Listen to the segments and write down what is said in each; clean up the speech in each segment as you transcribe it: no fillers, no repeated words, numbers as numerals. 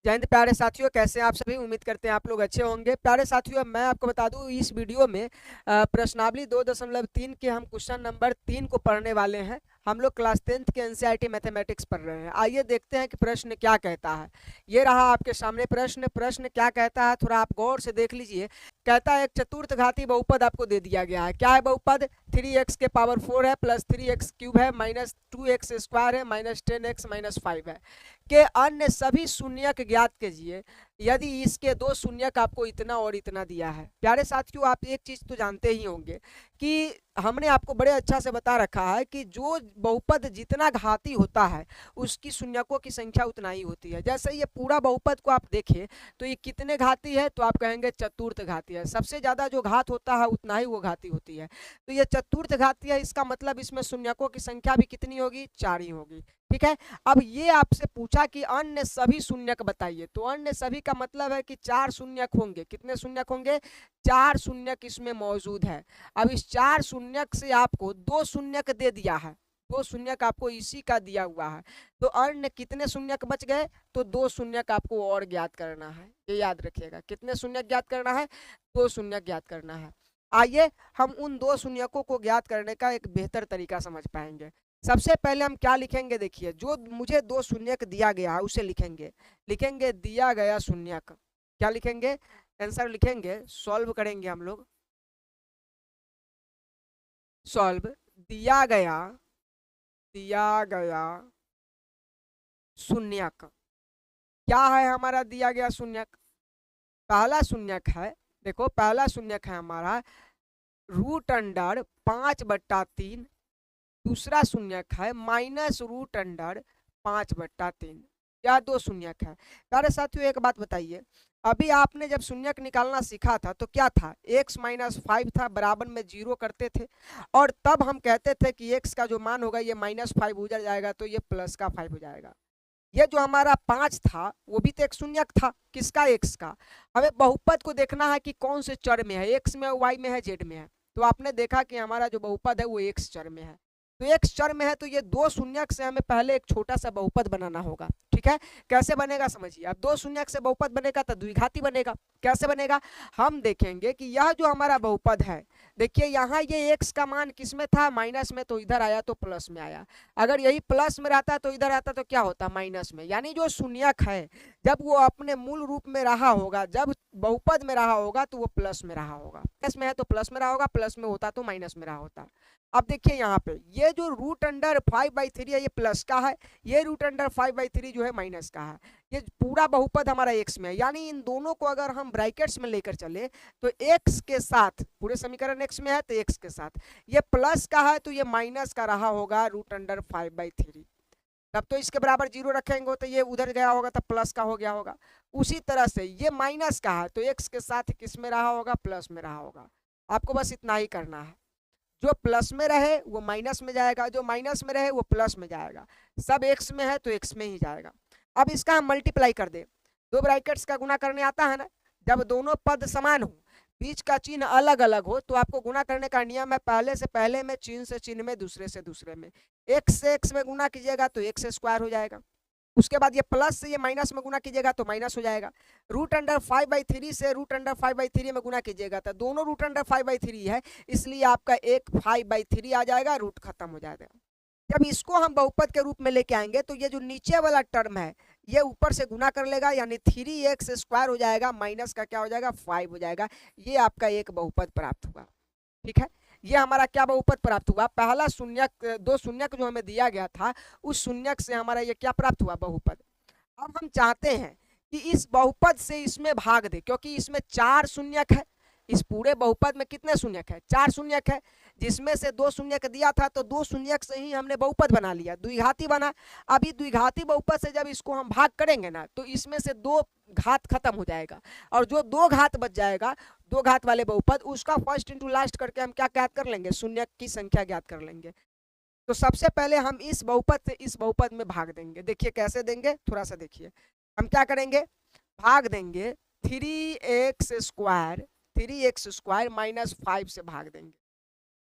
जय हिंद प्यारे साथियों, कैसे हैं आप सभी। उम्मीद करते हैं आप लोग अच्छे होंगे। प्यारे साथियों, मैं आपको बता दूं इस वीडियो में प्रश्नावली 2.3 के हम क्वेश्चन नंबर 3 को पढ़ने वाले हैं। हम लोग क्लास 10th के एनसीईआरटी मैथमेटिक्स पढ़ रहे हैं। आइए देखते हैं कि प्रश्न क्या कहता है। ये रहा आपके सामने प्रश्न। प्रश्न क्या कहता है थोड़ा आप गौर से देख लीजिए। कहता है एक चतुर्थघाती बहुपद आपको दे दिया गया है। क्या है बहुपद? 3x के पावर 4 है, प्लस 3x क्यूब है, माइनस 2x स्क्वायर है, माइनस 10x माइनस 5 है के अन्य सभी शून्यक ज्ञात कीजिए यदि इसके दो शून्यक आपको इतना और इतना दिया है। प्यारे साथियों, आप एक चीज तो जानते ही होंगे कि हमने आपको बड़े अच्छा से बता रखा है कि जो बहुपद जितना घाती होता है उसकी शून्यकों की संख्या उतना ही होती है। जैसे ये पूरा बहुपद को आप देखें तो ये कितने घाती है, तो आप कहेंगे चतुर्थ घाती है। सबसे ज्यादा जो घात होता है उतना ही वो घाती होती है। तो ये चतुर्थ घाती है, इसका मतलब इसमें शून्यकों की संख्या भी कितनी होगी? 4 ही होगी। ठीक है। अब ये आपसे पूछा कि अन्य सभी शून्यक बताइए, तो अन्य सभी का मतलब है कि 4 शून्यक होंगे। कितने शून्यक होंगे? 4 शून्यक इसमें मौजूद है। अब इस 4 शून्यक से आपको 2 शून्यक दे दिया है, 2 शून्यक आपको इसी का दिया हुआ है। तो अन्य कितने शून्यक बच गए? तो 2 शून्यक आपको और ज्ञात करना है। ये याद रखिएगा, कितने शून्यक ज्ञात करना है? 2 शून्यक ज्ञात करना है। आइए हम उन 2 शून्यकों को ज्ञात करने का एक बेहतर तरीका समझ पाएंगे। सबसे पहले हम क्या लिखेंगे? देखिए, जो मुझे 2 शून्यक दिया गया है उसे लिखेंगे। लिखेंगे दिया गया शून्यक। क्या लिखेंगे? आंसर लिखेंगे, सॉल्व करेंगे हम लोग। सॉल्व दिया गया शून्यक। क्या है हमारा दिया गया शून्यक? पहला शून्यक है, देखो पहला शून्यक है हमारा √5/3। दूसरा शून्यक है -√5/3। यह 2 शून्यक है। प्यारे साथियों, एक बात बताइए, अभी आपने जब शून्यक निकालना सीखा था तो क्या था? x माइनस 5 था, बराबर में 0 करते थे। और तब हम कहते थे कि x का जो मान होगा ये -5 हो जाएगा, तो ये प्लस का 5 हो जाएगा। ये जो हमारा 5 था वो भी तो एक शून्यक था। किसका? x का। हमें बहुपद को देखना है कि कौन से चर में है, x में, y में है, z में है। तो आपने देखा कि हमारा जो बहुपद है वो x चर में है। तो x चर में है, तो ये 2 शून्यक से हमें पहले एक छोटा सा बहुपद बनाना होगा। ठीक है। कैसे बनेगा समझिए। अब 2 शून्यक से बहुपद बनेगा तो द्विघाती बनेगा। कैसे बनेगा? हम देखेंगे कि यह जो हमारा बहुपद है, देखिए यहाँ ये x का मान किसमें था? माइनस में, तो इधर आया तो प्लस में आया। अगर यही प्लस में रहता तो इधर आता तो क्या होता? माइनस में। यानी जो शून्यक है जब वो अपने मूल रूप में रहा होगा, जब बहुपद में रहा होगा, तो वो प्लस में रहा होगा। प्लस में है तो प्लस में रहा होगा, प्लस में होता तो माइनस में रहा होता। अब देखिए यहाँ पे ये जो √5/3 है ये प्लस का है, ये √5/3 जो है माइनस का है। ये पूरा बहुपद हमारा x में है, यानी इन दोनों को अगर हम ब्रैकेट्स में लेकर चले तो x के साथ, पूरे समीकरण x में है तो x के साथ, ये प्लस का है तो ये माइनस का रहा होगा √5/3। तब तो इसके बराबर 0 रखेंगे तो ये उधर गया होगा तब प्लस का हो गया होगा। उसी तरह से ये माइनस का है तो x के साथ किस में रहा होगा? प्लस में रहा होगा। आपको बस इतना ही करना है। जो प्लस में रहे वो माइनस में जाएगा, जो माइनस में रहे वो प्लस में जाएगा। सब x में है तो x में ही जाएगा। अब इसका हम मल्टीप्लाई कर दे, 2 ब्रैकेट्स का गुना करने आता है ना। जब दोनों पद समान हो, बीच का चिन्ह अलग अलग हो, तो आपको गुना करने का नियम है पहले से पहले में, चिन्ह से चिन्ह में, दूसरे से दूसरे में। x से x में गुना कीजिएगा तो x स्क्वायर हो जाएगा। उसके बाद ये प्लस से ये माइनस में गुना कीजिएगा तो माइनस हो जाएगा। √5/3 से √5/3 में गुना कीजिएगा तो दोनों √5/3 है, इसलिए आपका एक 5/3 आ जाएगा, रूट खत्म हो जाएगा। जब इसको हम बहुपद के रूप में लेके आएंगे तो ये जो नीचे वाला टर्म है ये ऊपर से गुना कर लेगा, यानी 3x² हो जाएगा, माइनस का क्या हो जाएगा? 5 हो जाएगा। ये आपका एक बहुपद प्राप्त हुआ। ठीक है। ये हमारा क्या बहुपद प्राप्त हुआ? पहला शून्यक, 2 शून्यक जो हमें दिया गया था उस शून्यक से हमारा ये क्या प्राप्त हुआ? बहुपद। अब हम चाहते हैं कि इस बहुपद से इसमें भाग दे, क्योंकि इसमें 4 शून्यक है। इस पूरे बहुपद में कितने शून्यक है? 4 शून्यक है, जिसमें से 2 शून्यक दिया था तो 2 शून्यक से ही हमने बहुपद बना लिया, द्विघाती बना। अभी द्विघाती बहुपद से जब इसको हम भाग करेंगे ना तो इसमें से 2 घात खत्म हो जाएगा, और जो 2 घात बच जाएगा, 2 घात वाले बहुपद, उसका फर्स्ट इंटू लास्ट करके हम क्या ज्ञात कर लेंगे? शून्यक की संख्या ज्ञात कर लेंगे। तो सबसे पहले हम इस बहुपद से इस बहुपद में भाग देंगे। देखिए कैसे देंगे, थोड़ा सा देखिए। हम क्या करेंगे? भाग देंगे 3x² 3x² -5 से भाग देंगे।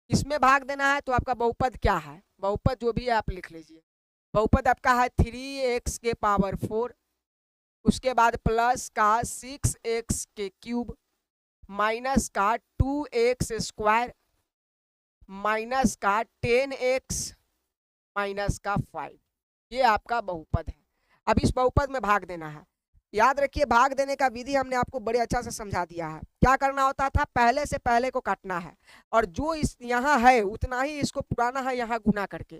इसमें भाग देना है तो आपका बहुपद क्या है? बहुपद जो भी है आप लिख लीजिए। बहुपद आपका है 3x के पावर 4 उसके बाद प्लस का 6x के क्यूब माइनस का 2x स्क्वायर माइनस का 10x माइनस का 5। ये आपका बहुपद है। अब इस बहुपद में भाग देना है। याद रखिए, भाग देने का विधि हमने आपको बड़े अच्छा से समझा दिया है। क्या करना होता था, पहले से पहले को काटना है और जो इस यहाँ है उतना ही इसको पुराना है यहाँ गुना करके।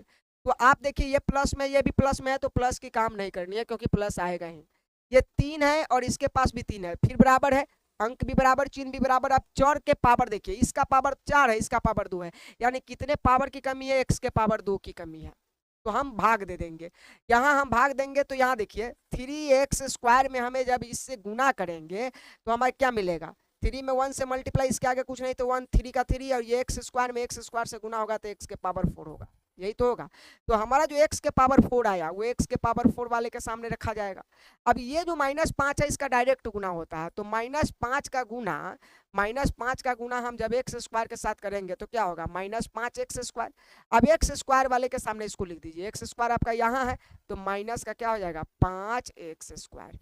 तो आप देखिए ये प्लस में, ये भी प्लस में है तो प्लस की काम नहीं करनी है क्योंकि प्लस आएगा ही। ये 3 है और इसके पास भी 3 है, फिर बराबर है, अंक भी बराबर, चिन्ह भी बराबर। अब 4 के पावर देखिए, इसका पावर 4 है, इसका पावर 2 है, यानी कितने पावर की कमी है, x के पावर 2 की कमी है। तो हम भाग दे देंगे, यहाँ हम भाग देंगे तो यहाँ देखिए 3x स्क्वायर में हमें जब इससे गुना करेंगे तो हमें क्या मिलेगा, 3 में 1 से मल्टीप्लाई, इसके आगे कुछ नहीं तो 1, 3 का 3 और ये x स्क्वायर में x स्क्वायर से गुना होगा तो x के पावर 4 होगा, यही तो होगा। तो हमारा जो x के पावर 4 आया वो x के पावर 4 वाले के सामने रखा जाएगा। अब ये जो -5 है इसका डायरेक्ट गुना होता है, तो -5 का गुना हम जब x स्क्वायर के साथ करेंगे तो क्या होगा, -5x स्क्वायर। अब x स्क्वायर वाले के सामने इसको लिख दीजिए, x स्क्वायर आपका यहाँ है तो माइनस का क्या हो जाएगा, 5x स्क्वायर।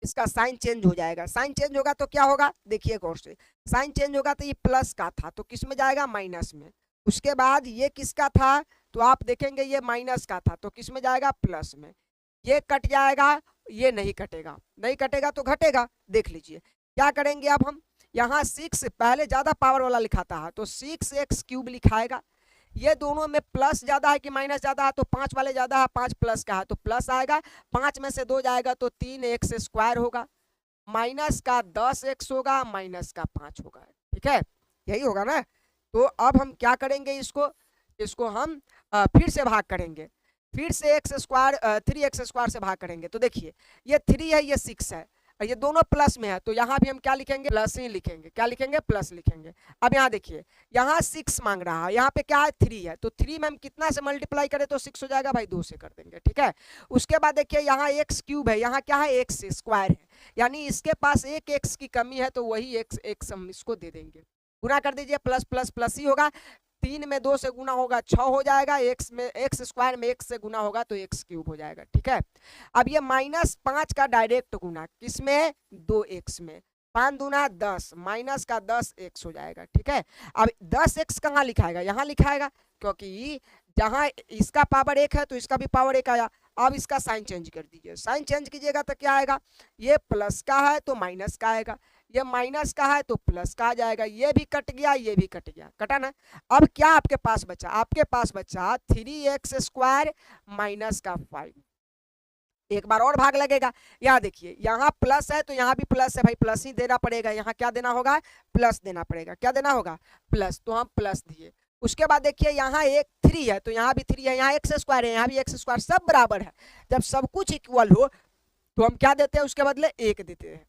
इसका साइन चेंज हो जाएगा, साइन चेंज होगा तो क्या होगा, देखिए गौर से, साइन चेंज होगा तो ये प्लस का था तो किस में जाएगा, माइनस में। उसके बाद ये किसका था, तो आप देखेंगे ये माइनस का था तो किस में जाएगा, प्लस में। ये कट जाएगा, ये नहीं कटेगा, नहीं कटेगा तो घटेगा। देख लीजिए क्या करेंगे, अब हम यहाँ 6 पहले ज्यादा पावर वाला लिखाता है तो 6x क्यूब लिखाएगा। ये दोनों में प्लस ज्यादा है कि माइनस ज्यादा है, तो 5 वाले ज्यादा है, 5 प्लस का है तो प्लस आएगा, 5 में से 2 जाएगा तो 3x स्क्वायर होगा, माइनस का 10x होगा, माइनस का 5 होगा। ठीक है, यही होगा ना। तो अब हम क्या करेंगे, इसको हम फिर से भाग करेंगे, फिर से x स्क्वायर 3x स्क्वायर से भाग करेंगे तो देखिए ये 3 है, ये 6 है और ये दोनों प्लस में है तो यहाँ भी हम क्या लिखेंगे, प्लस ही लिखेंगे। क्या लिखेंगे, प्लस लिखेंगे। अब यहाँ देखिए यहाँ 6 मांग रहा है, यहाँ पे क्या है, 3 है तो 3 में हम कितना से मल्टीप्लाई करें तो 6 हो जाएगा भाई, 2 से कर देंगे। ठीक है, उसके बाद देखिए यहाँ x क्यूब है, यहाँ क्या है, x स्क्वायर है, यानी इसके पास एक x की कमी है तो वही x हम इसको दे देंगे। गुना कर दीजिए, प्लस प्लस प्लस ही होगा, 3 में 2 से गुना होगा 6 हो जाएगा, x स्क्वायर में x से गुना होगा तो x क्यूब हो जाएगा। ठीक है, अब ये -5 का डायरेक्ट गुना किसमें, 2x में, 5 दूना 10, माइनस का 10x हो जाएगा। ठीक है, अब 10x कहाँ लिखाएगा, यहाँ लिखाएगा क्योंकि जहाँ इसका पावर 1 है तो इसका भी पावर 1 आया। अब इसका साइन चेंज कर दीजिए, साइन चेंज कीजिएगा तो क्या आएगा, ये प्लस का है तो माइनस का आएगा, ये माइनस का है तो प्लस का आ जाएगा, ये भी कट गया, ये भी कट गया, कटा ना। अब क्या आपके पास बचा, आपके पास बचा 3x स्क्वायर माइनस का 5। एक बार और भाग लगेगा, यहाँ देखिए यहाँ प्लस है तो यहाँ भी प्लस है भाई, प्लस ही देना पड़ेगा, यहाँ क्या देना होगा, प्लस देना पड़ेगा। क्या देना होगा, प्लस, तो हम प्लस दिए। उसके बाद देखिए यहाँ एक 3 है तो यहाँ भी 3 है, यहाँ x स्क्वायर है, यहाँ भी x स्क्वायर, सब बराबर है। जब सब कुछ इक्वल हो तो हम क्या देते हैं, उसके बदले 1 देते हैं,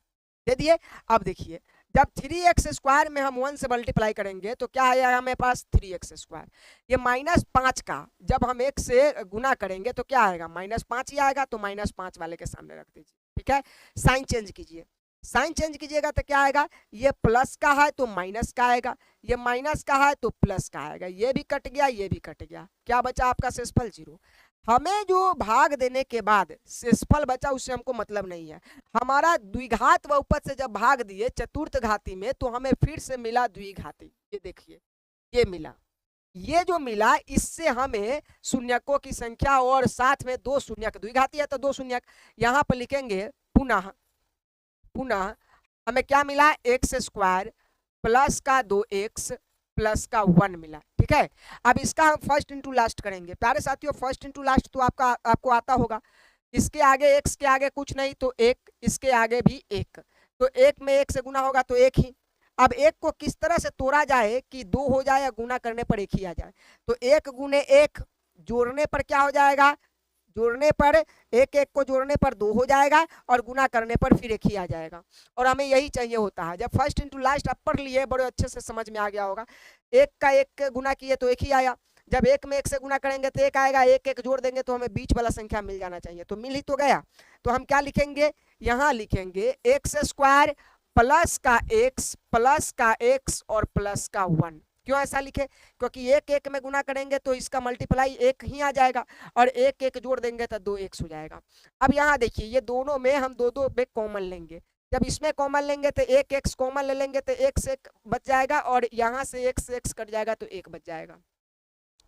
दे दिए। अब देखिए जब 3x स्क्वायर में हम 1 से मल्टीप्लाई करेंगे तो क्या आएगा हमें पास, 3x स्क्वायर। ये -5 का जब हम 1 से गुना करेंगे तो क्या आएगा, -5 ही आएगा, तो -5 वाले के सामने रख दीजिए। ठीक है, साइन चेंज कीजिए, साइन चेंज कीजिएगा तो क्या आएगा, ये प्लस का है तो माइनस का आएगा, ये माइनस का है तो प्लस का आएगा, ये भी कट गया, ये भी कट गया, क्या बचा आपका शेषफल 0। हमें जो भाग देने के बाद शेषफल बचा उससे हमको मतलब नहीं है। हमारा द्विघात बहुपद से जब भाग दिए चतुर्थ घाती में तो हमें फिर से मिला द्विघाती। ये देखिए ये मिला, ये जो मिला इससे हमें शून्यकों की संख्या और साथ में 2 शून्यक, द्विघाती है तो 2 शून्यक यहाँ पर लिखेंगे। पुनः पुनः हमें क्या मिला, x स्क्वायर प्लस का 2x प्लस का 1 मिला। ठीक है, अब इसका हम फर्स्ट इंटू लास्ट करेंगे। प्यारे साथियों फर्स्ट इंटू लास्ट तो आपको आता होगा, इसके आगे x के आगे कुछ नहीं तो 1, इसके आगे भी 1, तो 1 में 1 से गुना होगा तो 1 ही। अब 1 को किस तरह से तोड़ा जाए कि 2 हो जाए या गुना करने पर 1 ही आ जाए, तो 1 गुने 1 जोड़ने पर क्या हो जाएगा, जोड़ने पर 1 को जोड़ने पर 2 हो जाएगा और गुना करने पर फिर 1 ही आ जाएगा। और हमें यही चाहिए होता है। जब फर्स्ट इंटू लास्ट आप पढ़ लिए बड़े अच्छे से समझ में आ गया होगा, 1 का 1 गुना किए तो 1 ही आया, जब 1 में 1 से गुना करेंगे तो 1 आएगा, 1 जोड़ देंगे तो हमें बीच वाला संख्या मिल जाना चाहिए, तो मिल ही तो गया। तो हम क्या लिखेंगे, यहाँ लिखेंगे x स्क्वायर प्लस का x और प्लस का 1, क्यों ऐसा लिखे? क्योंकि एक एक में गुना करेंगे तो इसका मल्टीप्लाई एक ही आ जाएगा और एक एक जोड़ देंगे तो 2x हो जाएगा। अब यहाँ देखिए ये दोनों में हम दो दो में कॉमन लेंगे, जब इसमें कॉमन लेंगे तो एक एक्स कॉमन ले लेंगे तो एक से एक बच जाएगा और यहाँ से x कट जाएगा तो एक बच जाएगा।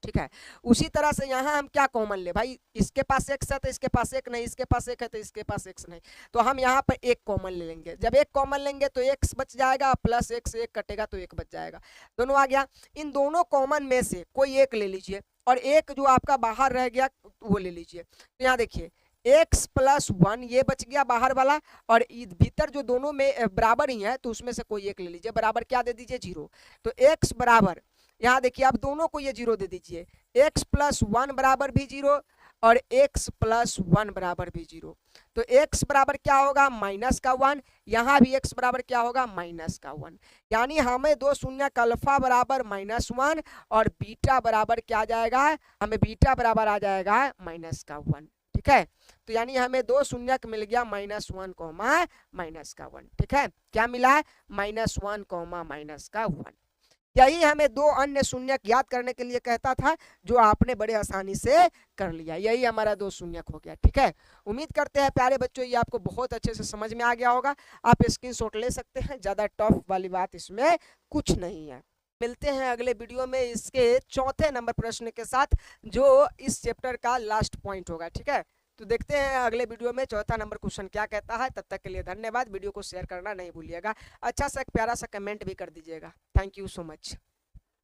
ठीक है, उसी तरह से यहाँ हम क्या कॉमन ले भाई, इसके पास x है तो इसके पास एक नहीं, इसके पास एक है तो इसके पास x नहीं, तो हम यहाँ पर एक कॉमन ले लेंगे। जब एक कॉमन लेंगे तो x बच जाएगा प्लस x एक कटेगा तो एक बच जाएगा, दोनों आ गया। इन दोनों कॉमन में से कोई एक ले लीजिए और एक जो आपका बाहर रह गया वो ले लीजिए। तो यहाँ देखिए x प्लस 1 ये बच गया बाहर वाला और भीतर जो दोनों में बराबर ही है तो उसमें से कोई एक ले लीजिए, बराबर क्या दे दीजिए 0। तो x बराबर, यहाँ देखिए आप दोनों को ये 0 दे दीजिए, x प्लस 1 बराबर भी 0 और x प्लस 1 बराबर भी 0। तो x बराबर क्या होगा माइनस का 1, यहाँ भी x बराबर क्या होगा माइनस का 1, यानी हमें दो शून्य का अल्फा बराबर -1 और बीटा बराबर क्या आ जाएगा, हमें बीटा बराबर आ जाएगा माइनस का 1। ठीक है, तो यानी हमें दो शून्यक मिल गया -1 कॉमा माइनस का 1। ठीक है, क्या मिला है -1 कॉमा माइनस का 1। यही हमें दो अन्य शून्यक याद करने के लिए कहता था जो आपने बड़े आसानी से कर लिया, यही हमारा दो शून्यक हो गया। ठीक है, उम्मीद करते हैं प्यारे बच्चों ये आपको बहुत अच्छे से समझ में आ गया होगा, आप स्क्रीनशॉट ले सकते हैं, ज्यादा टफ वाली बात इसमें कुछ नहीं है। मिलते हैं अगले वीडियो में इसके चौथे नंबर प्रश्न के साथ जो इस चैप्टर का लास्ट पॉइंट होगा। ठीक है, तो देखते हैं अगले वीडियो में चौथा नंबर क्वेश्चन क्या कहता है। तब तक के लिए धन्यवाद, वीडियो को शेयर करना नहीं भूलिएगा, अच्छा सा एक प्यारा सा कमेंट भी कर दीजिएगा। Thank you so much.